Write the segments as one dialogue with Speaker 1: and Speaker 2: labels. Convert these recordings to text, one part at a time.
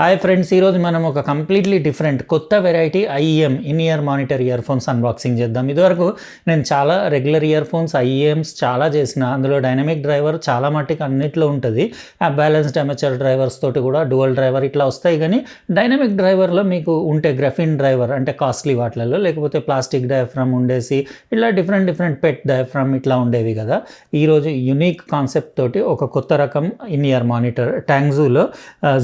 Speaker 1: Hi friends, ఈరోజు మనం ఒక కంప్లీట్లీ డిఫరెంట్ కొత్త variety IEM in year monitor ear phones unboxing చేద్దాం. ఇదివరకు నేను చాలా రెగ్యులర్ ఇయర్ ఫోన్స్ ఐఈఎమ్స్ చాలా చేసిన, అందులో డైనమిక్ డ్రైవర్ చాలా మట్టుకు అన్నిట్లో ఉంటుంది. బ్యాలెన్స్డ్ అమెచర్ డ్రైవర్స్ తోటి కూడా డ్యువల్ డ్రైవర్ ఇట్లా వస్తాయి. కానీ డైనమిక్ డ్రైవర్లో మీకు ఉంటే గ్రఫిన్ డ్రైవర్ అంటే కాస్ట్లీ వాటిలలో, లేకపోతే ప్లాస్టిక్ డయాఫ్రమ్ ఉండేసి ఇలా డిఫరెంట్ పెట్ డయాఫ్రమ్ ఇట్లా ఉండేవి కదా. ఈరోజు యునిక్ కాన్సెప్ట్ తోటి ఒక కొత్త రకం ఇన్ ఇయర్ మానిటర్ ట్యాంగ్జూలో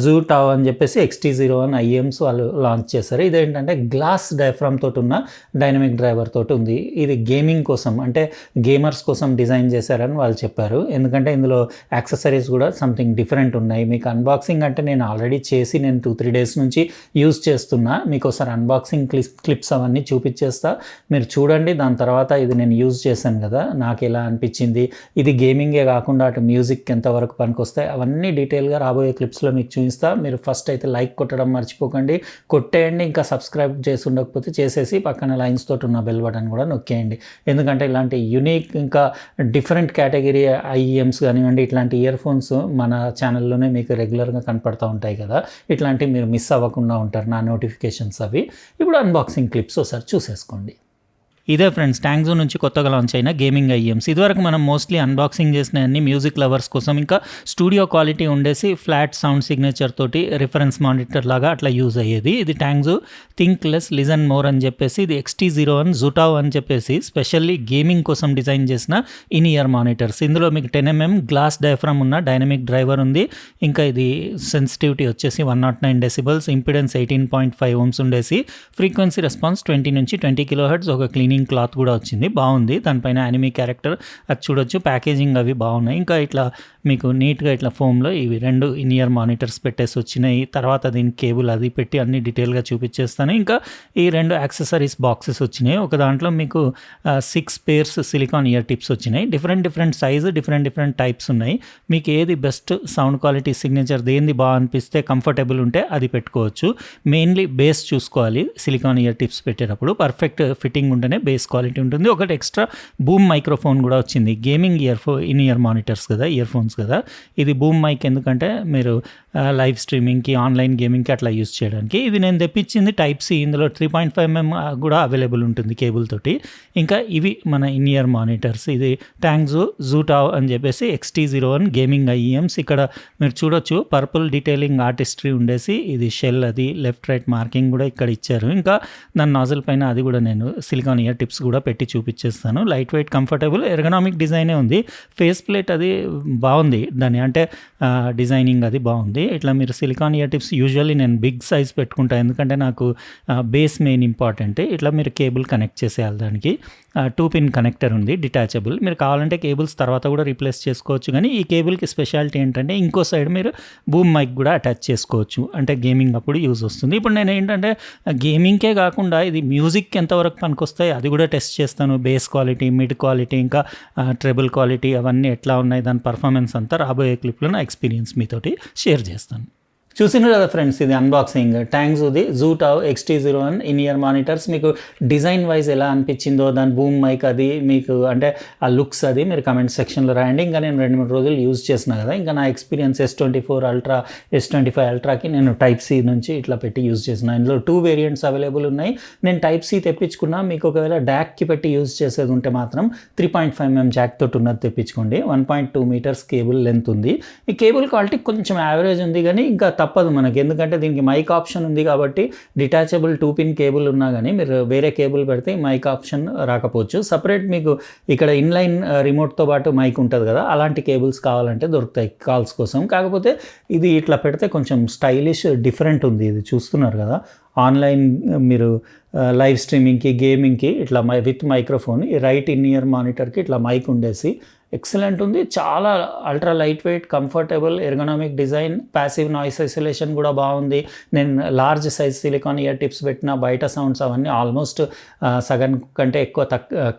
Speaker 1: జూ టావ్ అని చెప్పేసి XT01 ఐఎమ్స్ వాళ్ళు లాంచ్ చేశారు. ఇదేంటంటే గ్లాస్ డయాఫ్రమ్ తోటి ఉన్న డైనమిక్ డ్రైవర్ తోటి ఉంది. ఇది గేమింగ్ కోసం అంటే గేమర్స్ కోసం డిజైన్ చేశారని వాళ్ళు చెప్పారు. ఎందుకంటే ఇందులో యాక్సెసరీస్ కూడా సంథింగ్ డిఫరెంట్ ఉన్నాయి. మీకు అన్బాక్సింగ్ అంటే నేను ఆల్రెడీ చేసి నేను 2-3 డేస్ నుంచి యూజ్ చేస్తున్నా. మీకు ఒకసారి అన్బాక్సింగ్ క్లిప్స్ అవన్నీ చూపించేస్తా, మీరు చూడండి. దాని తర్వాత ఇది నేను యూజ్ చేశాను కదా, నాకు ఎలా అనిపించింది, ఇది గేమింగే కాకుండా అటు మ్యూజిక్ ఎంతవరకు పనికొస్తాయి అవన్నీ డీటెయిల్గా రాబోయే క్లిప్స్లో మీకు చూపిస్తా. మీరు ఫస్ట్ అయితే లైక్ కొట్టడం మర్చిపోకండి, కొట్టేయండి. ఇంకా సబ్స్క్రైబ్ చేసి ఉండకపోతే చేసేసి పక్కన లైన్స్ తోటి ఉన్న బెల్ బటన్ కూడా నొక్కేయండి. ఎందుకంటే ఇలాంటి యునిక్ ఇంకా డిఫరెంట్ కేటగిరీ ఐఈఎమ్స్ కానివ్వండి, ఇట్లాంటి ఇయర్ ఫోన్స్ మన ఛానల్లోనే మీకు రెగ్యులర్గా కనపడుతూ ఉంటాయి కదా. ఇట్లాంటివి మీరు మిస్ అవ్వకుండా ఉంటారు, నా నోటిఫికేషన్స్ అవి. ఇప్పుడు అన్బాక్సింగ్ క్లిప్స్ ఒకసారి చూసేసుకోండి. ఇదే ఫ్రెండ్స్, ట్యాంగ్జూ నుంచి కొత్తగా లాంచ్ అయిన గేమింగ్ ఐఎమ్స్. ఇదివరకు మనం మోస్ట్లీ అన్బాక్సింగ్ చేసిన అన్ని మ్యూజిక్ లవర్స్ కోసం, ఇంకా స్టూడియో క్వాలిటీ ఉండేసి ఫ్లాట్ సౌండ్ సిగ్నేచర్ తోటి రిఫరెన్స్ మానిటర్ లాగా అట్లా యూజ్ అయ్యేది. ఇది ట్యాంగ్జూ థింక్ లెస్ లిజన్ మోర్ అని చెప్పేసి, ఇది XT01 జూటావ్ అని చెప్పేసి స్పెషల్లీ గేమింగ్ కోసం డిజైన్ చేసిన ఇన్ ఇయర్ మానిటర్స్. ఇందులో మీకు 10mm గ్లాస్ డయాఫ్రమ్ ఉన్న డైనమిక్ డ్రైవర్ ఉంది. ఇంకా ఇది సెన్సిటివిటీ వచ్చేసి 109 డెసిబల్స్, ఇంపిడెన్స్ 18.5 ohms ఉండేసి, ఫ్రీక్వెన్సీ రెస్పాన్స్ 20 నుంచి 20 kHz, ఒక క్లీనింగ్ క్లాత్ కూడా వచ్చింది, బాగుంది. దానిపైన యానిమీ క్యారెక్టర్ అది చూడొచ్చు. ప్యాకేజింగ్ అవి బాగున్నాయి. ఇంకా ఇట్లా మీకు నీట్గా ఇట్లా ఫోమ్లో ఇవి 2 ఇన్ ఇయర్ మానిటర్స్ పెట్టేసి వచ్చినాయి. తర్వాత దీనికి కేబుల్ అది పెట్టి అన్ని డీటెయిల్గా చూపించేస్తాను. ఇంకా ఈ 2 యాక్సెసరీస్ బాక్సెస్ వచ్చినాయి. ఒక దాంట్లో మీకు 6 పేర్స్ సిలికాన్ ఇయర్ టిప్స్ వచ్చినాయి. డిఫరెంట్ సైజు, డిఫరెంట్ టైప్స్ ఉన్నాయి. మీకు ఏది బెస్ట్ సౌండ్ క్వాలిటీ సిగ్నేచర్ దేంది బాగా అనిపిస్తే, కంఫర్టబుల్ ఉంటే అది పెట్టుకోవచ్చు. మెయిన్లీ బేస్ చూసుకోవాలి సిలికాన్ ఇయర్ టిప్స్ పెట్టేటప్పుడు. పర్ఫెక్ట్ ఫిట్టింగ్ ఉంటేనే బేస్ క్వాలిటీ ఉంటుంది. ఒకటి ఎక్స్ట్రా బూమ్ మైక్రోఫోన్ కూడా వచ్చింది. గేమింగ్ ఇన్ ఇయర్ మానిటర్స్ కదా, ఇయర్ ఫోన్స్ కదా. ఇది బూమ్ మైక్, ఎందుకంటే మీరు లైవ్ స్ట్రీమింగ్కి, ఆన్లైన్ గేమింగ్కి అట్లా యూజ్ చేయడానికి. ఇది నేను తెప్పించింది టైప్ సి. ఇందులో 3.5mm కూడా అవైలబుల్ ఉంటుంది కేబుల్ తోటి. ఇంకా ఇవి మన ఇన్ ఇయర్ మానిటర్స్. ఇది ట్యాంగ్జూ జూటావ్ అని చెప్పేసి XT01 గేమింగ్ ఐఈఎమ్స్. ఇక్కడ మీరు చూడొచ్చు పర్పుల్ డీటెయిలింగ్ ఆర్టిస్ట్రీ ఉండేసి, ఇది షెల్ అది లెఫ్ట్ రైట్ మార్కింగ్ కూడా ఇక్కడ ఇచ్చారు. ఇంకా దాని నాజిల్ పైన అది కూడా నేను సిలికాన్ ఇయర్ టిప్స్ కూడా పెట్టి చూపించేస్తాను. లైట్ వెయిట్, కంఫర్టబుల్, ఎర్గనామిక్ డిజైనే ఉంది. ఫేస్ ప్లేట్ అది బాగుంది, దాని అంటే డిజైనింగ్ అది బాగుంది. ఇట్లా మీరు సిలికాన్ ఇయర్ టిప్స్ యూజువల్లీ నేను బిగ్ సైజ్ పెట్టుకుంటాను, ఎందుకంటే నాకు బేస్ మెయిన్ ఇంపార్టెంట్. ఇట్లా మీరు కేబుల్ కనెక్ట్ చేసేయాలి. దానికి 2-pin కనెక్టర్ ఉంది, డిటాచబుల్. మీరు కావాలంటే కేబుల్స్ తర్వాత కూడా రీప్లేస్ చేసుకోవచ్చు. కానీ ఈ కేబుల్కి స్పెషాలిటీ ఏంటంటే ఇంకో సైడ్ మీరు బూమ్ మైక్ కూడా అటాచ్ చేసుకోవచ్చు, అంటే గేమింగ్ అప్పుడు యూజ్ వస్తుంది. ఇప్పుడు నేను ఏంటంటే గేమింగ్కే కాకుండా ఇది మ్యూజిక్ ఎంతవరకు పనికొస్తాయి అది కూడా టెస్ట్ చేస్తాను. బేస్ క్వాలిటీ, మిడ్ క్వాలిటీ, ఇంకా ట్రెబుల్ క్వాలిటీ అవన్నీ ఎట్లా ఉన్నాయి, దాని పర్ఫార్మెన్స్ అంతా రాబోయే క్లిప్లో నా ఎక్స్పీరియన్స్ మీతోటి షేర్ చేస్తాను. చూసినారు కదా ఫ్రెండ్స్, ఇది అన్బాక్సింగ్ ట్యాంగ్జూది జూటావ్ XT01 ఇన్ ఇయర్ మానిటర్స్. మీకు డిజైన్ వైజ్ ఎలా అనిపించిందో, దాని బూమ్ మైక్ అది మీకు అంటే ఆ లుక్స్ అది మీరు కమెంట్ సెక్షన్లో రాయండి. ఇంకా నేను 2-3 రోజులు యూజ్ చేసిన కదా, ఇంకా నా ఎక్స్పీరియన్స్ S24 అల్ట్రా, S25 అల్ట్రాకి నేను టైప్ సి నుంచి ఇట్లా పెట్టి యూజ్ చేసిన. ఇందులో 2 వేరియంట్స్ అవైలబుల్ ఉన్నాయి. నేను టైప్ సి తెప్పించుకున్నా. మీకు ఒకవేళ డాక్కి పెట్టి యూజ్ చేసేది ఉంటే మాత్రం 3.5mm జాక్ తోటి ఉన్నది తెప్పించుకోండి. 1.2 meters కేబుల్ లెంత్ ఉంది. ఈ కేబుల్ క్వాలిటీ కొంచెం యావరేజ్ ఉంది, కానీ ఇంకా తప్పదు మనకి, ఎందుకంటే దీనికి మైక్ ఆప్షన్ ఉంది కాబట్టి. డిటాచబుల్ 2-pin కేబుల్ ఉన్నా కానీ మీరు వేరే కేబుల్ పెడితే మైక్ ఆప్షన్ రాకపోవచ్చు. సపరేట్ మీకు ఇక్కడ ఇన్లైన్ రిమోట్తో పాటు మైక్ ఉంటుంది కదా, అలాంటి కేబుల్స్ కావాలంటే దొరుకుతాయి కాల్స్ కోసం. కాకపోతే ఇది ఇట్లా పెడితే కొంచెం స్టైలిష్ డిఫరెంట్ ఉంది. ఇది చూస్తున్నారు కదా, ఆన్లైన్ మీరు లైవ్ స్ట్రీమింగ్కి, గేమింగ్కి ఇట్లా విత్ మైక్రోఫోన్. ఈ రైట్ ఇన్ ఇయర్ మానిటర్కి ఇట్లా మైక్ ఉండేసి ఎక్సలెంట్ ఉంది. చాలా ultra light weight, comfortable, ergonomic design, passive noise isolation కూడా బాగుంది. నేను large size silicon year tips పెట్టిన బయట సౌండ్స్ అవన్నీ ఆల్మోస్ట్ సగం కంటే ఎక్కువ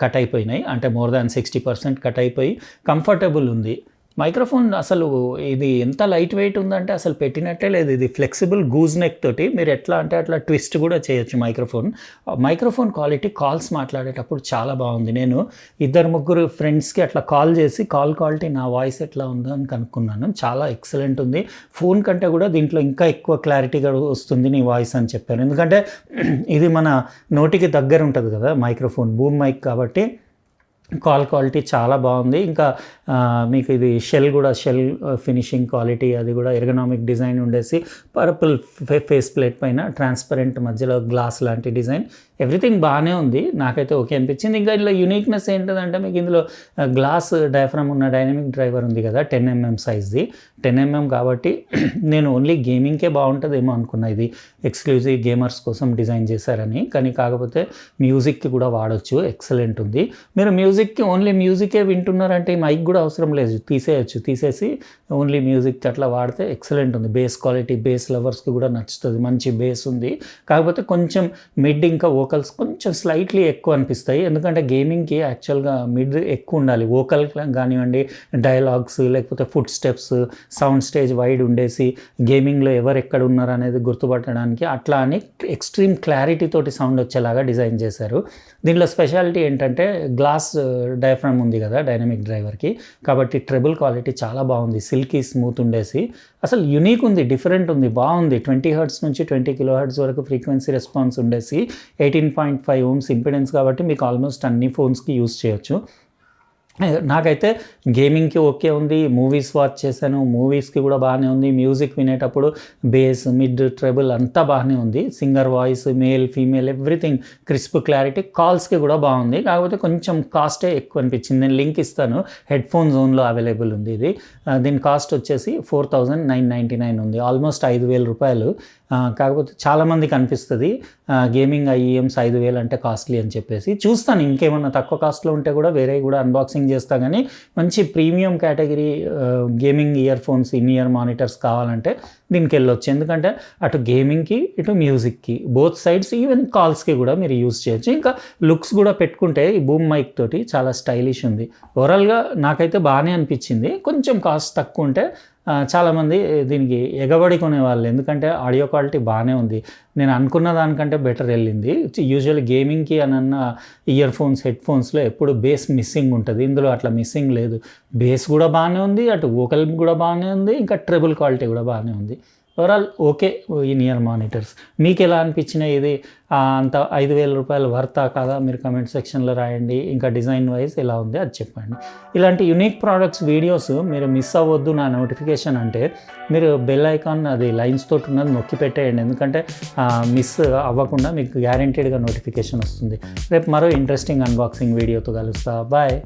Speaker 1: కట్ అయిపోయినాయి, అంటే మోర్ దాన్ 60% కట్ అయిపోయి కంఫర్టబుల్ ఉంది. మైక్రోఫోన్ అసలు ఇది ఎంత లైట్ వెయిట్ ఉందంటే అసలు పెట్టినట్టే లేదు. ఇది ఫ్లెక్సిబుల్ గూజ్ నెక్ తోటి మీరు ఎట్లా అంటే అట్లా ట్విస్ట్ కూడా చేయొచ్చు మైక్రోఫోన్ క్వాలిటీ కాల్స్ మాట్లాడేటప్పుడు చాలా బాగుంది. నేను 2-3 ఫ్రెండ్స్కి అట్లా కాల్ చేసి కాల్ క్వాలిటీ నా వాయిస్ ఎట్లా ఉందో అని కనుక్కున్నాను. చాలా ఎక్సలెంట్ ఉంది. ఫోన్ కంటే కూడా దీంట్లో ఇంకా ఎక్కువ క్లారిటీగా వస్తుంది నీ వాయిస్ అని చెప్పారు. ఎందుకంటే ఇది మన నోటికి దగ్గర ఉంటుంది కదా మైక్రోఫోన్, బూమ్ మైక్ కాబట్టి కాల్ క్వాలిటీ చాలా బాగుంది. ఇంకా మీకు ఇది షెల్ ఫినిషింగ్ క్వాలిటీ, అది కూడా ఎర్గనామిక్ డిజైన్ ఉండేసి పర్పుల్ ఫేస్ ప్లేట్ పైన ట్రాన్స్పరెంట్ మధ్యలో గ్లాస్ లాంటి డిజైన్, ఎవ్రీథింగ్ బాగానే ఉంది. నాకైతే ఓకే అనిపించింది. ఇంకా ఇందులో యూనిక్నెస్ ఏంటంటే మీకు ఇందులో గ్లాస్ డయాఫ్రమ్ ఉన్న డైనమిక్ డ్రైవర్ ఉంది కదా, 10mm సైజ్ది. 10mm కాబట్టి నేను ఓన్లీ గేమింగ్కే బాగుంటుందేమో అనుకున్నా, ఇది ఎక్స్క్లూజివ్ గేమర్స్ కోసం డిజైన్ చేశారని. కానీ కాకపోతే మ్యూజిక్కి కూడా వాడచ్చు, ఎక్సలెంట్ ఉంది. మీరు మ్యూజిక్కి ఓన్లీ మ్యూజికే వింటున్నారంటే మైక్ కూడా అవసరం లేదు, తీసేసి ఓన్లీ మ్యూజిక్ అట్లా వాడితే ఎక్సలెంట్ ఉంది. బేస్ క్వాలిటీ, బేస్ లవర్స్కి కూడా నచ్చుతుంది, మంచి బేస్ ఉంది. కాకపోతే కొంచెం మిడ్ ఇంకా వోకల్స్ కొంచెం స్లైట్లీ ఎక్కువ అనిపిస్తాయి. ఎందుకంటే గేమింగ్కి యాక్చువల్గా మిడ్ ఎక్కువ ఉండాలి, వోకల్ కానివ్వండి, డైలాగ్స్, లేకపోతే foot steps, sound stage wide ఉండేసి గేమింగ్లో ఎవరు ఎక్కడ ఉన్నారు అనేది గుర్తుపట్టడానికి అట్లా అని ఎక్స్ట్రీమ్ క్లారిటీ తోటి సౌండ్ వచ్చేలాగా డిజైన్ చేశారు. దీంట్లో స్పెషాలిటీ ఏంటంటే గ్లాస్ డయాఫ్రమ్ ఉంది కదా డైనమిక్ డ్రైవర్కి, కాబట్టి ట్రెబుల్ క్వాలిటీ చాలా బాగుంది, సిల్కీ స్మూత్ ఉండేసి అసలు యూనిక్ ఉంది, డిఫరెంట్ ఉంది, బాగుంది. 20 Hz నుంచి 20 kHz వరకు ఫ్రీక్వెన్సీ రెస్పాన్స్ ఉండేసి 18.5 ohms ఇంపిడెన్స్ కాబట్టి మీకు ఆల్మోస్ట్ అన్ని ఫోన్స్కి యూజ్ చేయొచ్చు. నాకైతే గేమింగ్కి ఓకే ఉంది, మూవీస్ వాచ్ చేశాను, మూవీస్కి కూడా బాగానే ఉంది. మ్యూజిక్ వినేటప్పుడు బేస్, మిడ్, ట్రెబుల్ అంతా బాగానే ఉంది. Singer voice, male, female, everything crisp clarity. కాల్స్కి కూడా బాగుంది, కాకపోతే కొంచెం కాస్టే ఎక్కువ అనిపించింది. నేను లింక్ ఇస్తాను, హెడ్ ఫోన్ జోన్లో అవైలబుల్ ఉంది ఇది. దీని కాస్ట్ వచ్చేసి 4,999 ఉంది, ఆల్మోస్ట్ 5,000 రూపాయలు. కాకపోతే చాలామందికి అనిపిస్తుంది గేమింగ్ IEMs 5,000 అంటే కాస్ట్లీ అని చెప్పేసి. చూస్తాను ఇంకేమన్నా తక్కువ కాస్ట్లో ఉంటే కూడా వేరే కూడా అన్బాక్సింగ్ చేస్తా. కానీ మంచి premium category gaming ear phones, in ear monitors కావాలంటే దీనికి వెళ్ళొచ్చు. ఎందుకంటే అటు గేమింగ్కి ఇటు మ్యూజిక్కి బోత్ సైడ్స్, ఈవెన్ కాల్స్కి కూడా మీరు యూజ్ చేయొచ్చు. ఇంకా లుక్స్ కూడా పెట్టుకుంటే ఈ బూమ్ మైక్ తోటి చాలా స్టైలిష్ ఉంది. ఓవరాల్గా నాకైతే బాగానే అనిపించింది. కొంచెం కాస్ట్ తక్కువ ఉంటే చాలామంది దీనికి ఎగబడి కొనేవాళ్ళు, ఎందుకంటే ఆడియో క్వాలిటీ బాగానే ఉంది. నేను అనుకున్న దానికంటే బెటర్ వెళ్ళింది. యూజువల్లీ గేమింగ్కి అన్న ఇయర్ ఫోన్స్, హెడ్ ఫోన్స్లో ఎప్పుడు బేస్ మిస్సింగ్ ఉంటుంది, ఇందులో అట్లా మిస్సింగ్ లేదు. బేస్ కూడా బాగానే ఉంది, అటు వోకల్ కూడా బాగానే ఉంది, ఇంకా ట్రెబుల్ క్వాలిటీ కూడా బాగానే ఉంది. Overall okay in ear monitors. మీకు ఎలా అనిపించినాయి? ఇది అంత 5,000 రూపాయలు వర్తా కాదా? మీరు కమెంట్ సెక్షన్లో రాయండి. ఇంకా డిజైన్ వైజ్ ఎలా ఉంది అది చెప్పండి. ఇలాంటి యూనిక్ ప్రోడక్ట్స్ వీడియోస్ మీరు మిస్ అవ్వద్దు నా నోటిఫికేషన్ అంటే మీరు బెల్ ఐకాన్, అది లైన్స్ తోటి ఉన్నది నొక్కి పెట్టేయండి. ఎందుకంటే మిస్ అవ్వకుండా మీకు గ్యారెంటీడ్గా నోటిఫికేషన్ వస్తుంది. రేపు మరో ఇంట్రెస్టింగ్ అన్బాక్సింగ్ వీడియోతో కలుస్తా. బాయ్.